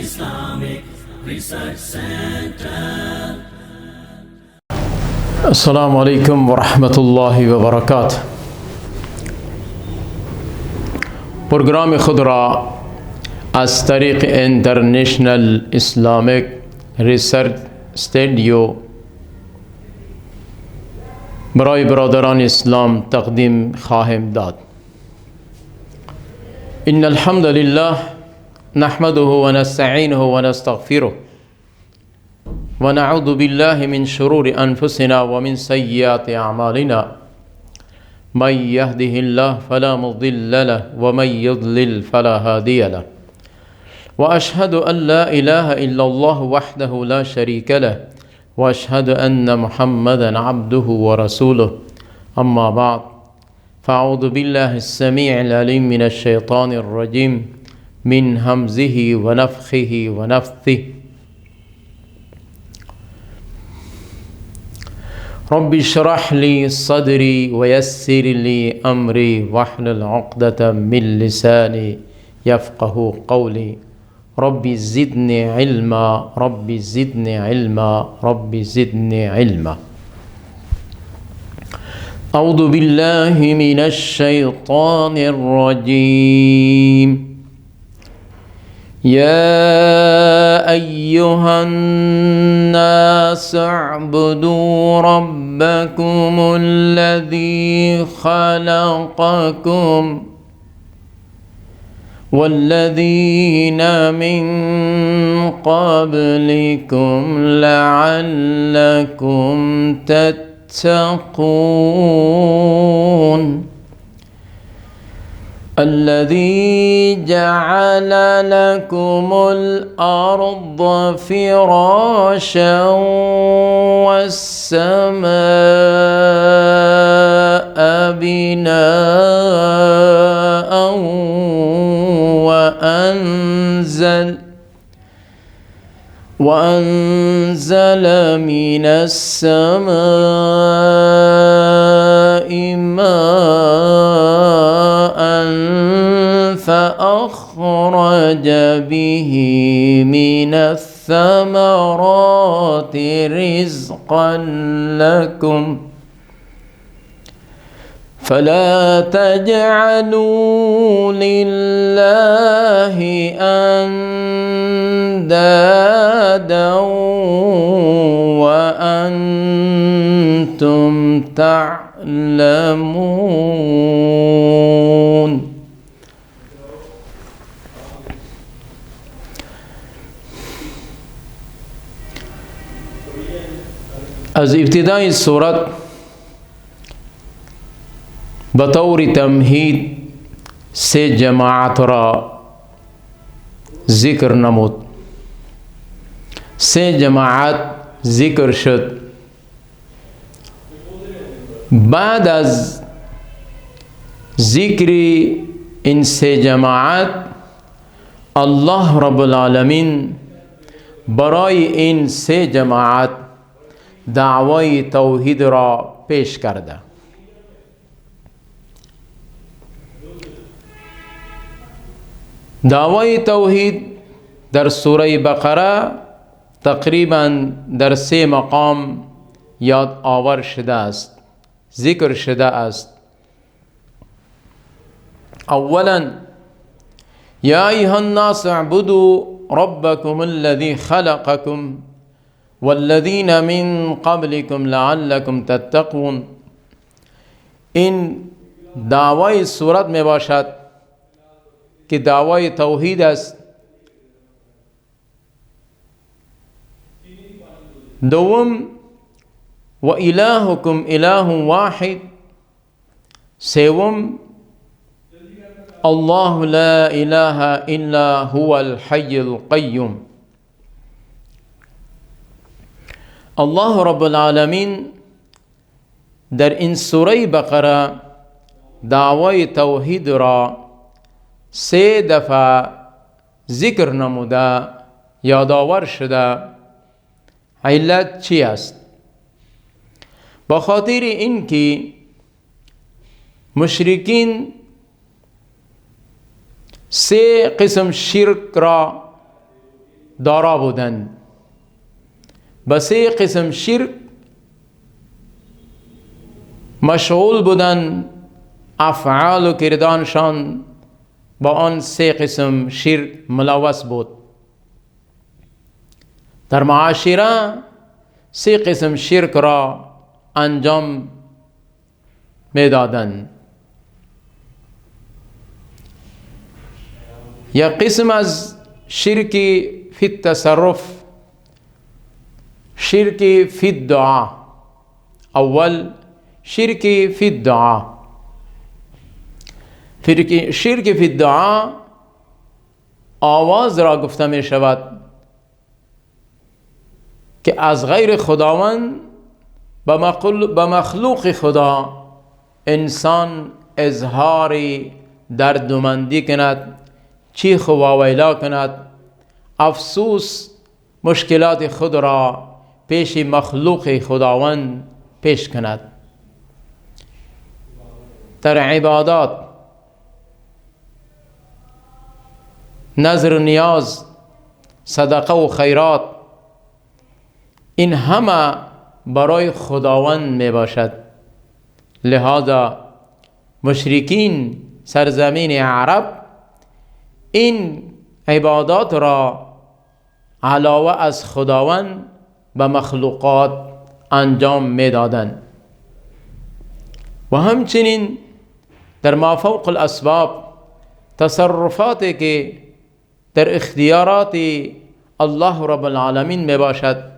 Islamic Research Center. السلام عليكم ورحمة الله وبركاته. برنامج خود را از طریق انترنشنل اسلامیک ریسرچ استودیو برای برادران اسلام تقدیم خواهم داد. ان الحمد لله نحمده ونستعينه ونستغفره ونعوذ بالله من شرور أنفسنا ومن سيئات أعمالنا من يهده الله فلا مضل له ومن يضلل فلا هادي له وأشهد أن لا إله إلا الله وحده لا شريك له وأشهد أن محمدا عبده ورسوله. أما بعد، فأعوذ بالله السميع العليم من الشيطان الرجيم من همزه ونفخه ونفثه. رب اشرح لي صدري ويسر لي أمري واحلل عقدة من لساني يفقه قولي. رب زدني علما، رب زدني علما، رب زدني علما. أعوذ بالله من الشيطان الرجيم. يا أيها الناس اعبدوا ربكم الذي خلقكم والذين من قبلكم لعلكم تتقون. الذي جعل لكم الأرض فراشا والسماء بناء وأنزل من السماء ماء فأخرج به من الثمرات رزقا لكم فلا تجعلوا لله أندادا وأنتم تعلمون. از ابتدای سورت بطور تمهید سه جماعت را ذکر نمود. سه جماعت ذکر شد. بعد از ذکر این سه جماعت الله رب العالمین برای این سه جماعت دعوای توحید را پیش کرده. دعوای توحید در سوره بقره تقریبا در سه مقام یاد آور شده است، ذکر شده است. اولا یا ایها الناس اعبدوا ربکم الذی خلقکم والذین من قبلکم لعلکم تتقون. این دعوای سورت می باشد که دعوای توحید است. دوم و الهکم اله واحد. سوم الله لا اله الا هو الحي القيوم. الله رب العالمین در این سوره بقره دعوای توحید را سه دفعه ذکر نموده، یادآور شده. علت چی است؟ با خاطر این که مشرکین سه قسم شرک را دارا بودند. به سه قسم شرک مشغول بودند، افعال و کردانشان با آن سه قسم شرک ملوث بود. در معاشره سه قسم شرک را انجام میدادند. یک قسم از شرک فی التصرف، شرک فی الدعا. اول شرک فی الدعا. شرک فی الدعا آواز را گفته می شود که از غیر خداوند به مخلوق خدا انسان اظهار دردمندی کند، چیخ و واویلا کند، افسوس مشکلات خود را پیش مخلوق خداوند پیش کند. در عبادات، نظر نیاز، صدقه و خیرات، این همه برای خداوند می باشد. لہذا مشرکین سرزمین عرب این عبادات را علاوه از خداوند به مخلوقات انجام می دادند. و همچنین در مافوق الاسباب تصرفاتی که در اختیارات الله رب العالمین می باشد،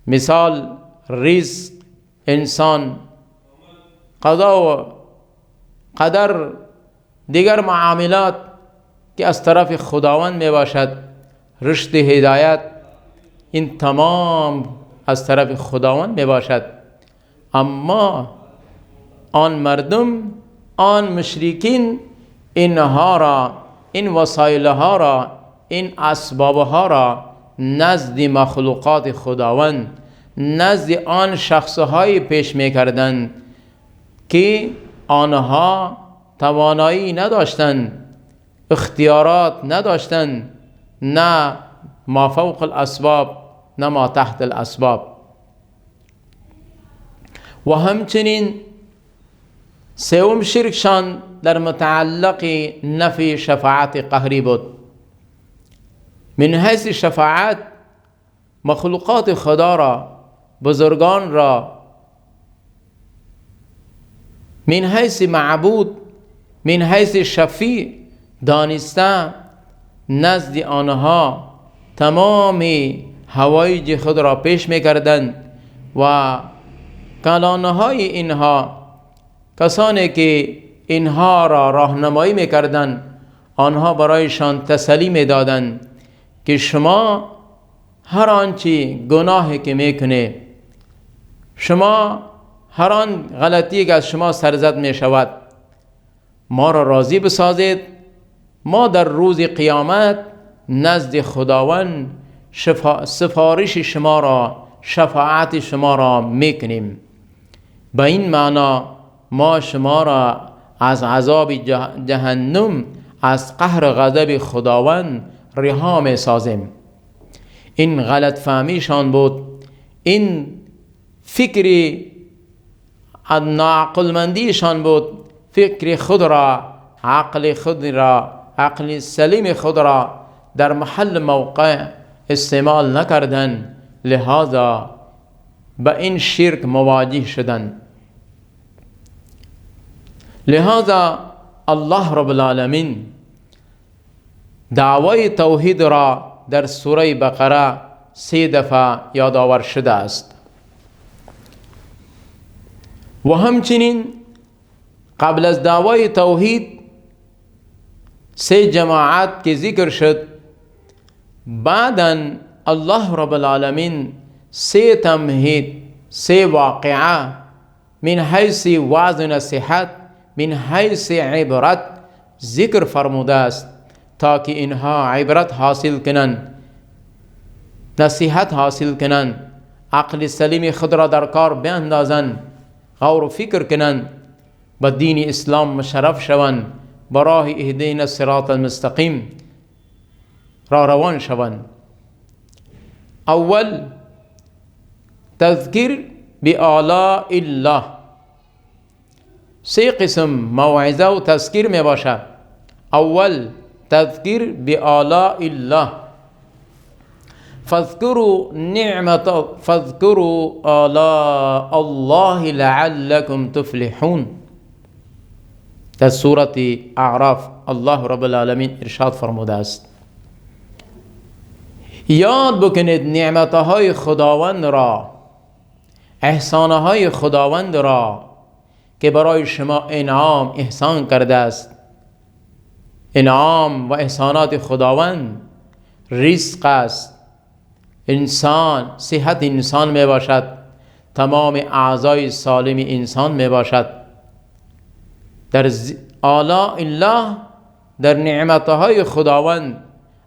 مثال رزق انسان، قضا و قدر، دیگر معاملات که از طرف خداوند می باشد، رشد هدایت، این تمام از طرف خداوند می باشد. اما آن مردم، آن مشرکین اینها را، این وسایل ها را، این اسباب ها را نزد مخلوقات خداوند، نزد آن شخصهایی پیش می کردند که آنها توانایی نداشتند، اختیارات نداشتند، نه ما فوق الاسباب نه ما تحت الاسباب. و همچنین سوم شرکشان در متعلق نفی شفاعت قهری بود. من حیث شفاعت مخلوقات خدا را، بزرگان را، من حیث معبود، من حیث شفیع دانسته، نزد آنها تمام حوایج خود را پیش می‌کردند و کلانهای اینها، کسانی که اینها را راهنمایی می‌کردند، آنها برایشان تسلی می‌دادند که شما هر آنچه گناهی که میکنه، شما هر آن غلطی که از شما سرزد می شود، ما را راضی بسازید، ما در روز قیامت نزد خداوند سفارش شما را، شفاعت شما را میکنیم. به این معنا ما شما را از عذاب جهنم، از قهر غضب خداوند رها می سازیم. این غلط فهمیشان بود، این فکر ناعقلمندیشان بود، فکر خود را، عقل خود را، عقل سلیم خود را در محل موقع استعمال نکردند، لہذا به این شرک مواجه شدند. لہذا الله رب العالمین دعوی توحید را در سوره بقره 3 دفعه یادآور شده است. و همچنین قبل از دعوی توحید 3 جماعت که ذکر شد، بعداً الله رب العالمین 3 تمهید، 3 واقعه من حیث وعظ و نصیحت، من حیث عبرت ذکر فرموده است تا که اینها عبرت حاصل کنند، نصیحت حاصل کنند، عقل سلیم خود را در کار بیندازند، غور و فکر کنند، به دین اسلام مشرف شوند، براه اهدینا الصراط المستقیم را روان شوند. اول تذکر بآلاء الله، 3 قسم موعظه و تذکیر می باشد. اول تذکر بآلاء الله، فاذكروا آلاء الله لعلكم تفلحون. در سوره اعراف الله رب العالمین ارشاد فرموده است یاد بکنید نعمتهای خداوند را، احسانهای خداوند را که برای شما انعام احسان کرده است. انعام و احسانات خداوند رزق است، انسان، صحت انسان می باشد، تمام اعضای سالم انسان می باشد. در آلاء الله، در نعمتهای خداوند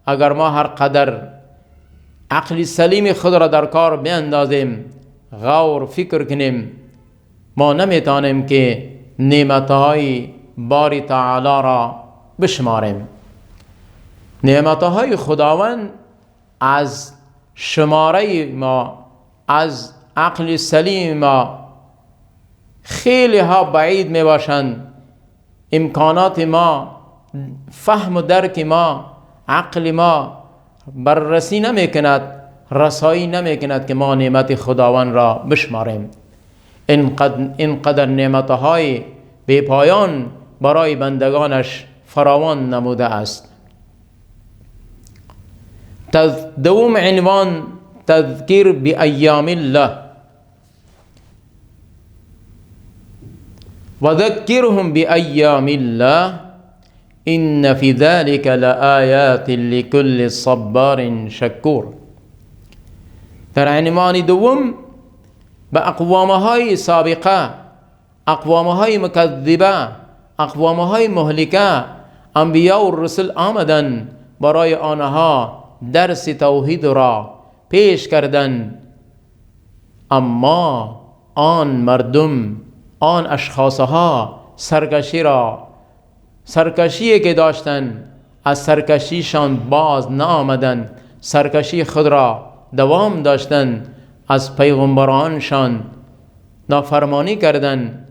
اگر ما هر قدر عقل سلیم خود را در کار بیندازیم، غور فکر کنیم، ما نمیتونیم که نعمتهای باری تعالی را بشماریم. نعمتهای خداوند از شماره ما، از عقل سلیم ما خیلی ها بعید می باشند. امکانات ما، فهم و درک ما، عقل ما بررسی نمی کند، رسایی نمی کند که ما نعمت خداوند را بشماریم. اینقدر نعمتهای بی پایان برای بندگانش فراوان نموده است. دوم عنوان تذکیر بأیام الله، وذکرهم بأیام الله ان فی ذلک لآیات لکل صبار شکور. در عنوان دوم به اقوامهای سابقه، اقوامهای مکذبه، اقوامهای مهلکه، انبیاء و رسول آمدن برای آنها درس توحید را پیش کردن، اما آن مردم، آن اشخاصها سرکشی که داشتن، از سرکشیشان باز نآمدن، سرکشی خود را دوام داشتن، از پیغمبرانشان نافرمانی کردن،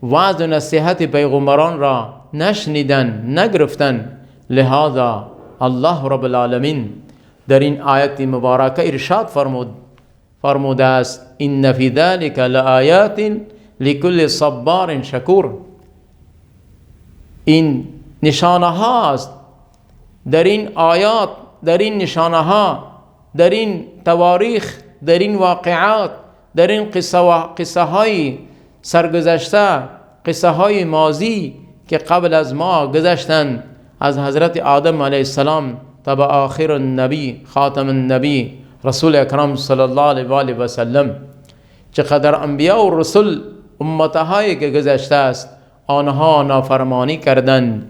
وعظ و نصیحت پیغمبران را نشنیدن، نگرفتن. لہذا الله رب العالمین در این آیت مبارکه ارشاد فرموده است ان فی ذلک لآیات لکل صبار شکور. این نشانه هاست، در این آیات، در این نشانه ها، در این تواریخ، در این واقعات، در این قصه های سرگذشته، قصه های ماضی که قبل از ما گذشتن، از حضرت آدم علیه السلام تا به آخر النبی، خاتم النبی، رسول اکرم صلی الله علیه و آله و سلم. چقدر انبیاء و رسول امتهایی که گذشته است آنها نافرمانی کردند.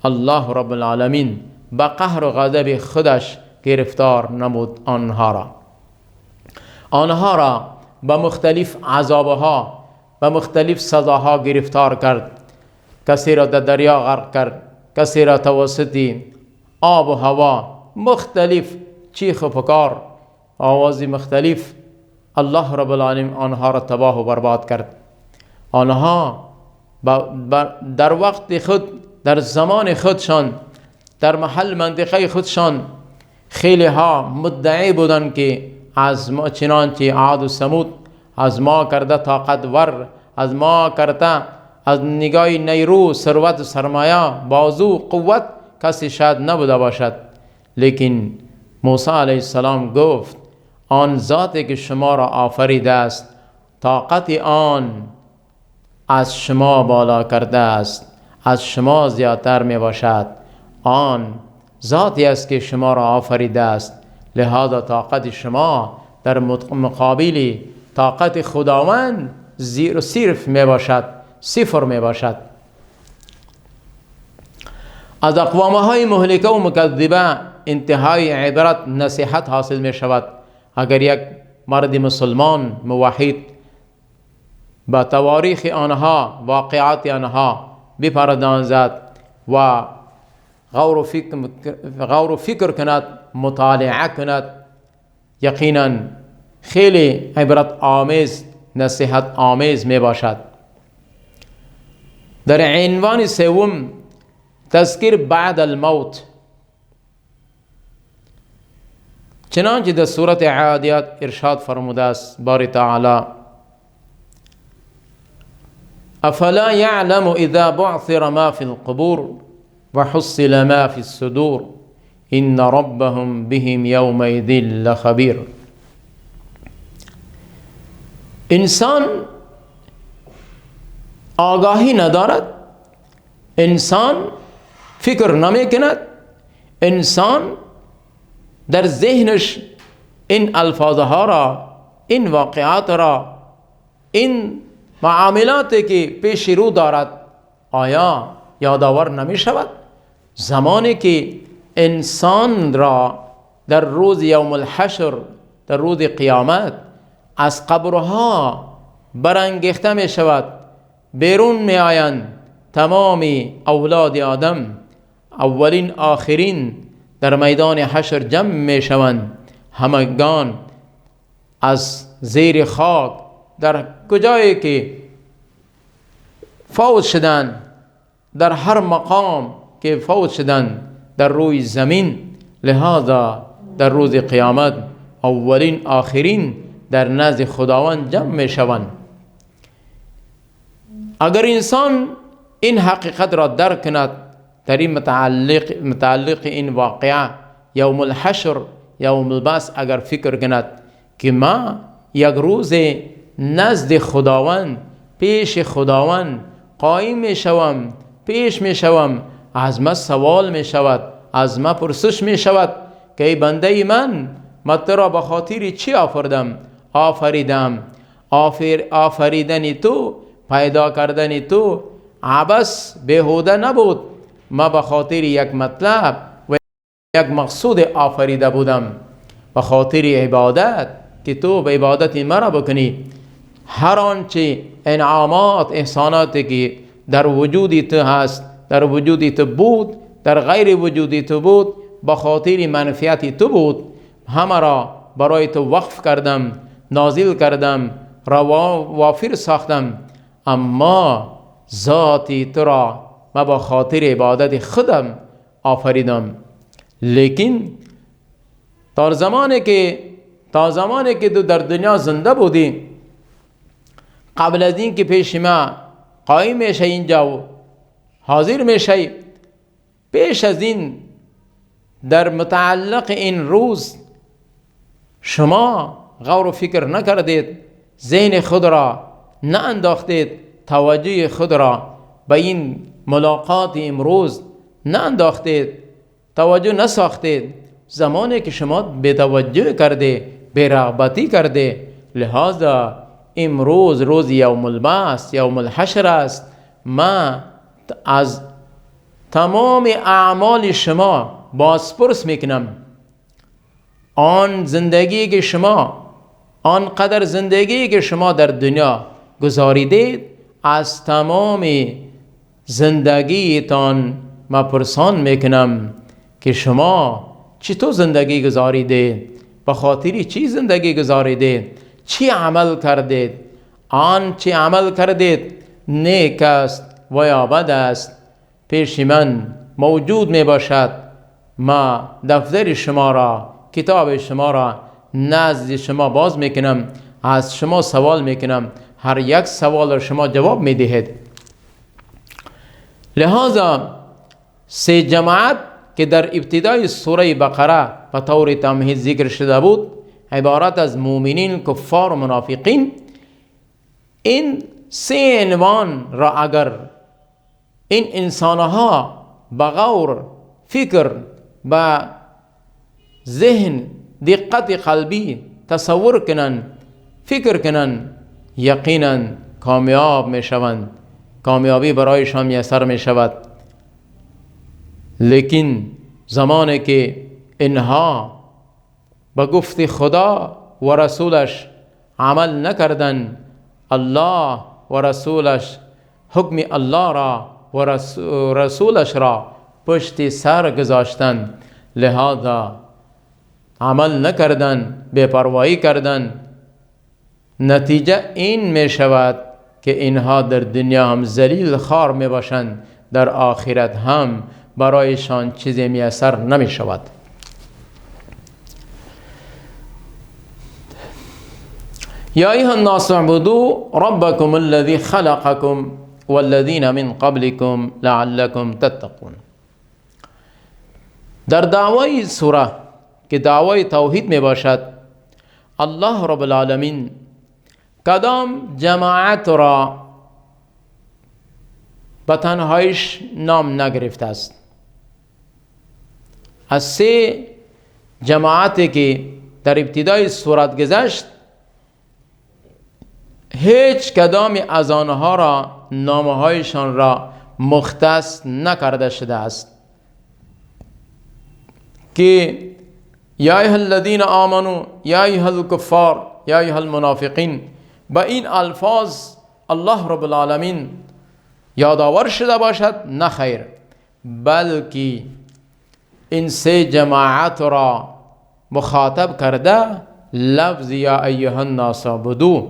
الله رب العالمین با قهر و غضب خودش گرفتار نمود آنها را با مختلف عذابها، با مختلف سزاها گرفتار کرد. کسی را در دریا غرق کرد، کسی را توسط آب و هوا مختلف چیخ و پکار، آوازی مختلف، الله رب العالمین آنها را تباه و برباد کرد. آنها در وقت خود، در زمان خودشان، در محل منطقه خودشان خیلی ها مدعی بودند که از ما، چنانچه عاد و ثمود، از ما کرده طاقتور، از ما کرده از نگاه نیرو، ثروت، سرمایه، بازو، قوت کسی شاید نبوده باشد. لیکن موسی علیه السلام گفت آن ذاتی که شما را آفریده است، طاقت آن از شما بالا کرده است، از شما زیادتر می باشد. آن ذاتی است که شما را آفریده است، لہذا طاقت شما در مقابل طاقت خداوند زیر و صرف می باشد، صفر می باشد. از اقوامهای مهلکه و مکذبه انتهای عبرت نصیحت حاصل می شود. اگر یک مرد مسلمان موحد با تواریخ آنها، واقعات آنها بپردازد، و غور و فکر کند، مطالعه کند، یقینا خیلی عبرت آمیز، نصیحت آمیز می باشد. در عنوان سوم تذکیر بعد الموت، چنانچه در سورت عادیات ارشاد فرموده است باری تعالی: افلا يعلم اذا بعثر ما في القبور وحصل ما في الصدور ان ربهم بهم يومئذ لخبیر. انسان آگاهی ندارد، انسان فکر نمی کند، انسان در ذهنش این الفاظها را، این واقعات را، این معاملاتی که پیش رو دارد آیا یادآور نمی شود؟ زمانی که انسان را در روز یوم الحشر، در روز قیامت از قبرها برانگیخته می شود، بیرون می آیند تمام اولاد آدم، اولین آخرین در میدان حشر جمع می شوند، همگان از زیر خاک در کجایی که فوت شدند، در هر مقام که فوت شدند در روی زمین. لہذا در روز قیامت اولین آخرین در نزد خداوند جمع می شوند. اگر انسان این حقیقت را درک کند، در این متعلق این واقعه یوم الحشر، یوم البعث اگر فکر کند که ما یک روز نزد خداوند، پیش خداوند قایم می شوم، پیش می شوم، از ما سوال می شود، از ما پرسش می شود که ای بنده من تو را به خاطر چی آفریدم؟ آفریدن تو، پیدا کردن تو عبث بیهوده نبود. ما به خاطر یک مطلب و یک مقصود آفریده بودم، به خاطر عبادت، که تو به عبادت مرا بکنی. هر آنچه انعامات، احساناتی که در وجودی تو هست، در وجودی تو بود، در غیر وجودی تو بود، به خاطر منفعتی تو بود، همه را برای تو وقف کردم، نازل کردم، وافر ساختم. اما ذاتی تو را من با خاطر عبادت خودم آفریدم. لیکن تا زمانی که تو در دنیا زنده بودی، قبل از این که پیش ما قایم میشه اینجا و حاضر میشه، پیش از این در متعلق این روز شما غور و فکر نکردید، ذهن خود را نه انداختید، توجه خود را به این ملاقات امروز نه انداختید، توجه نساختید. زمانی که شما بی‌توجه کرده، بی‌رغبتی کرده، لہذا امروز روز یوم البعث، یوم الحشر است. ما از تمام اعمال شما بازپرس میکنم. آن زندگی که شما، آنقدر زندگی که شما در دنیا گذاریدید، از تمام زندگیتان ما پرسان میکنم که شما چطور زندگی گذاریدید، به خاطر چی زندگی گذاریدید، چی عمل کردید. آن چی عمل کردید نیک است و یا بد است پیش من موجود می باشد. ما دفتر شما را، کتاب شما را نزد شما باز میکنم، از شما سوال میکنم، هر یک سوال را شما جواب میدهید. لہذا سه جماعت که در ابتدای سوره بقره به طور تمهید ذکر شده بود، عبارت از مؤمنین، کفار و منافقین، این سه عنوان را اگر این انسانها به غور، فکر، به ذهن، دقت قلبی تصور کنن، فکر کنن، یقینا کامیاب می شوند، کامیابی برایشان میسر می شود. لیکن زمانی که اینها به گفت خدا و رسولش عمل نکردن، الله و رسولش حکم الله را و رسولش را پشت سر گذاشتن، لهذا عمل نکردن، بی‌پروایی کردن. نتیجه این می شود که اینها در دنیا هم ذلیل خوار می باشند، در آخرت هم برایشان چیزی میسر نمی شود. یا ایها الناس اعبدوا ربکم الذی خلقکم والذین من قبلکم لعلکم تتقون. در دعوای سوره که دعوای توحید می باشد، الله رب العالمین کدام جماعت را به تنهایش نام نگرفته است. از 3 جماعتی که در ابتدای سورت گذشت، هیچ کدام از آنها را نامهایشان را مختص نکرده شده است که یا ایها الذین آمنوا، یا ایها الکفار، یا ایها المنافقین. با این الفاظ الله رب العالمین یادآور شده باشد؟ نه خیر، بلکه این 3 جماعت را مخاطب کرده لفظ یا ایها الناس اعبدوا،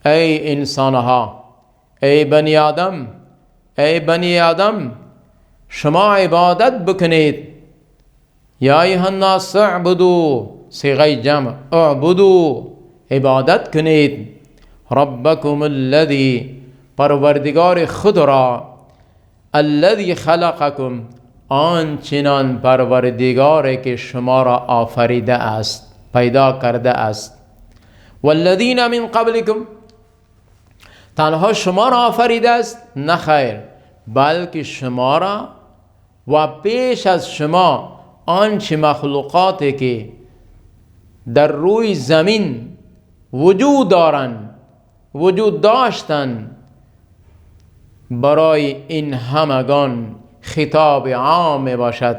ای انسانها، ای بنی آدم، ای بنی آدم شما عبادت بکنید. یا ایها الناس اعبدوا، صیغه جمع، اعبدوا، عبادت کنید. ربکم الذی، پروردگار خود را، الذی خلقکم، آنچنان پروردگاری که شما را آفریده است، پیدا کرده است. والذین من قبلکم، تنها شما را آفریده است؟ نه خیر، بلکه شما را و پیش از شما آنچه مخلوقاتی که در روی زمین وجود دارند، وجود داشتند، برای این همگان خطاب عام باشد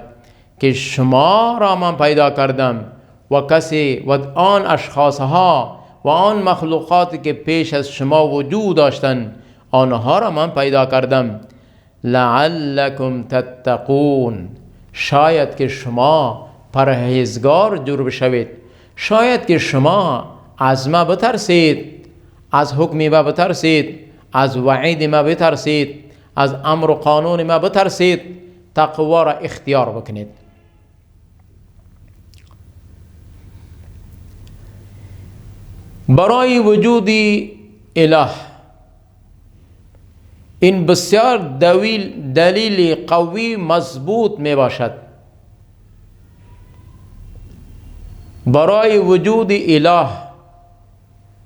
که شما را من پیدا کردم و کسی و آن اشخاصها و آن مخلوقاتی که پیش از شما وجود داشتند، آنها را من پیدا کردم. لعلکم تتقون، شاید که شما پرهیزگار جور بشوید، شاید که شما از ما بترسید، از حکم ما بترسید، از وعید ما بترسید، از امر و قانون ما بترسید، تقوا را اختیار بکنید. برای وجود اله این بسیار دلیل قوی مضبوط می باشد. برای وجود اله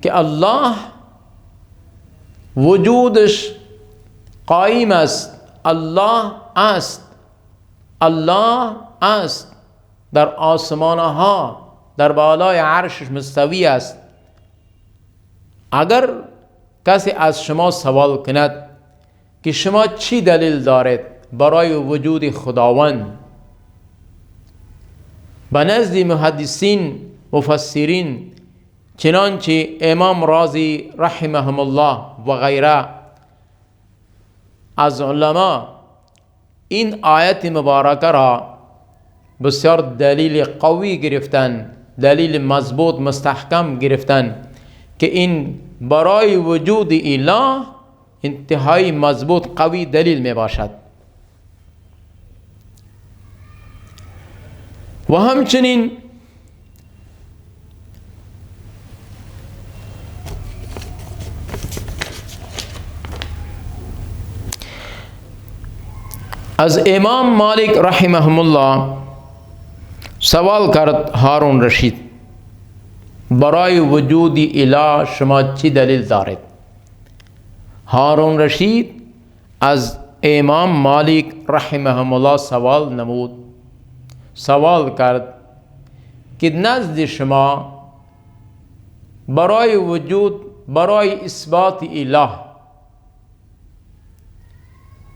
که الله وجودش قائم است، الله است، الله است، در آسمانها در بالای عرشش مستوی است. اگر کسی از شما سوال کند که شما چی دلیل دارید برای وجود خداوند، به نزد محدثین مفسرین چنانچه امام رازی رحمهم الله و غیره از علما این آیت مبارکه را بسیار دلیل قوی گرفتن، دلیل مضبوط مستحکم گرفتن که این برای وجود اله انتهای مضبوط قوی دلیل می باشد. و همچنین از امام مالک رحمه الله سوال کرد هارون رشید برای وجود اله شما چی دلیل دارید؟ هارون رشید از امام مالک رحمه الله سوال نمود، سوال کرد که نزد شما برای وجود، برای اثبات اله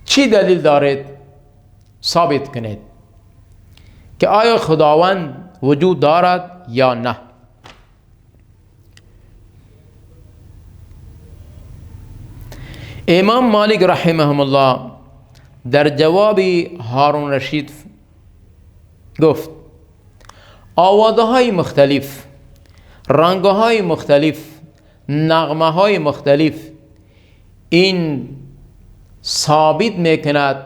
چی دلیل دارید؟ ثابت کنید که آیا خداوند وجود دارد یا نه. امام مالک رحمه الله در جواب هارون رشید گفت آوازه های مختلف، رنگ های مختلف، نغمه های مختلف، این ثابت میکند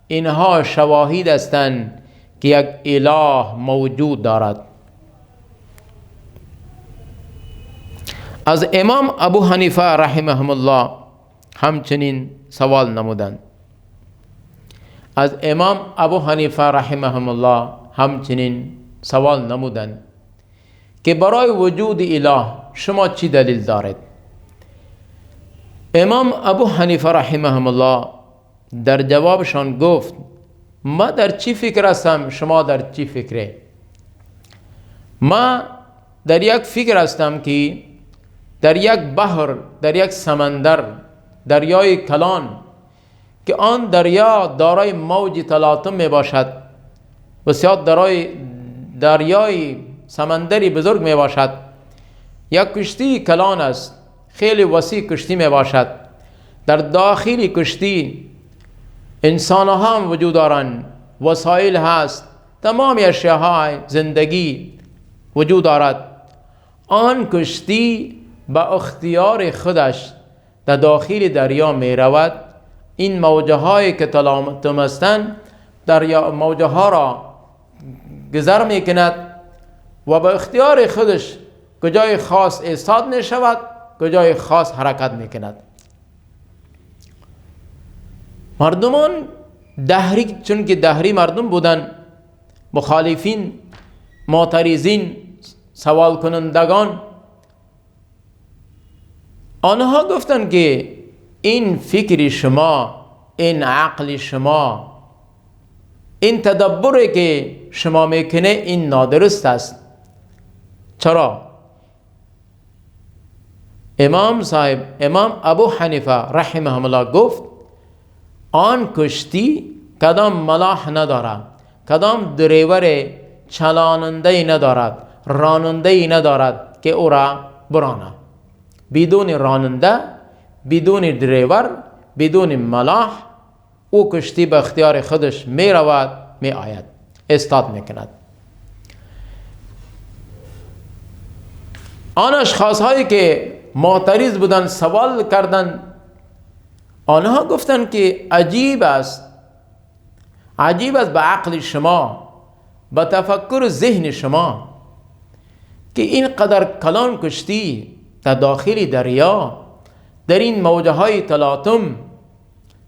اینها شواهد هستند که یک اله موجود دارد. از امام ابو حنیفه رحمه الله همچنین سوال نمودند. از امام ابو حنیفه رحمه الله همچنین سوال نمودند که برای وجود اله شما چی دلیل دارید؟ امام ابو حنیفه رحمه الله در جوابشان گفت ما در چی فکر هستم، شما در چی فکره؟ ما در یک فکر هستم که در یک بحر، در یک سمندر، دریای کلان که آن دریا دارای موج تلاطم می باشد، بسیار دریای سمندری بزرگ می باشد، یک کشتی کلان است، خیلی وسیع کشتی می باشد، در داخل کشتی انسان ها هم وجود دارند، وسایل هست، تمام اشیاء زندگی وجود دارد. آن کشتی با اختیار خودش در داخل دریا می رود. این موجه هایی که تلاطم هستند دریا موجه ها را گذر می کند و با اختیار خودش کجای خاص ایستاد می شود، کجای خاص حرکت می کند. مردمان دهری، چون که دهری مردم بودن، مخالفین، معترضین، سوال کنندگان، آنها گفتن که این فکر شما، این عقل شما، این تدبری که شما میکنه این نادرست است. چرا؟ امام ابو حنیفه رحمه الله گفت آن کشتی کدام ملاح ندارد، کدام دریور چلاننده ندارد، راننده ندارد که او را برانه. بدون راننده، بدون دریور، بدون ملاح او کشتی به اختیار خودش می رود، می آید، استاد می کند. آن اشخاص هایی که معترض بودن سوال کردند، آنها گفتند که عجیب است به عقل شما، به تفکر ذهن شما که این قدر کلان کشتی در داخل دریا، در این موجه های تلاطم،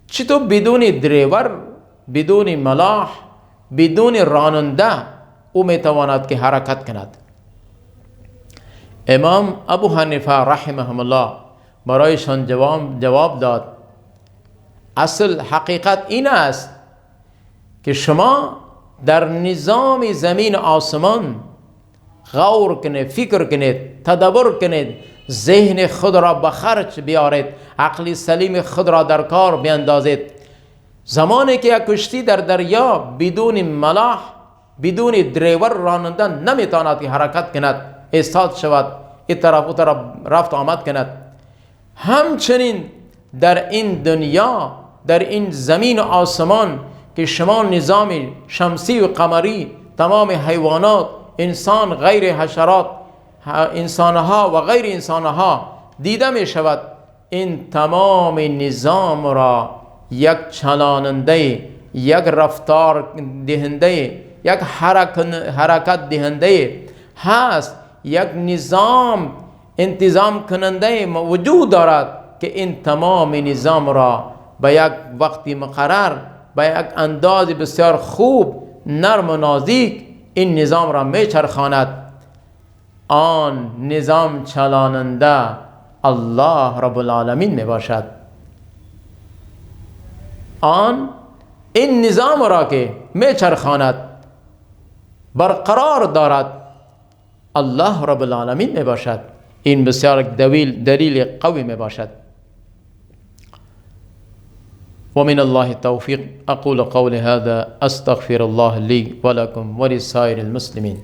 چطور بدون دریور، بدون ملاح، بدون راننده او میتواند که حرکت کند؟ امام ابو حنیفه رحمه الله برایشان جواب داد اصل حقیقت این است که شما در نظام زمین آسمان غور کنید، فکر کنید، تدبر کنید، ذهن خود را به خرج بیارید، عقل سلیم خود را در کار بیندازید. زمانی که یک کشتی در دریا بدون ملاح، بدون دریور راننده نمیتواند که حرکت کند، ایستاد شود، این طرف اون طرف رفت آمد کند، همچنین در این دنیا، در این زمین و آسمان که شما نظام شمسی و قمری، تمام حیوانات، انسان، غیر حشرات، انسانها و غیر انسانها دیده می شود، این تمام نظام را یک چلاننده، یک رفتار دهنده، یک حرکت دهنده هست، یک نظام انتظام کننده وجود دارد که این تمام نظام را به یک وقتی مقرر، به یک انداز بسیار خوب، نرم و نازک این نظام را میچرخاند. آن نظام چلاننده الله رب العالمین می باشد. این نظام را که میچرخاند، برقرار دارد، الله رب العالمین می باشد. این بسیار دلیل قوی می باشد. ومن الله التوفيق. أقول قولي هذا أستغفر الله لي ولكم ولسائر المسلمين.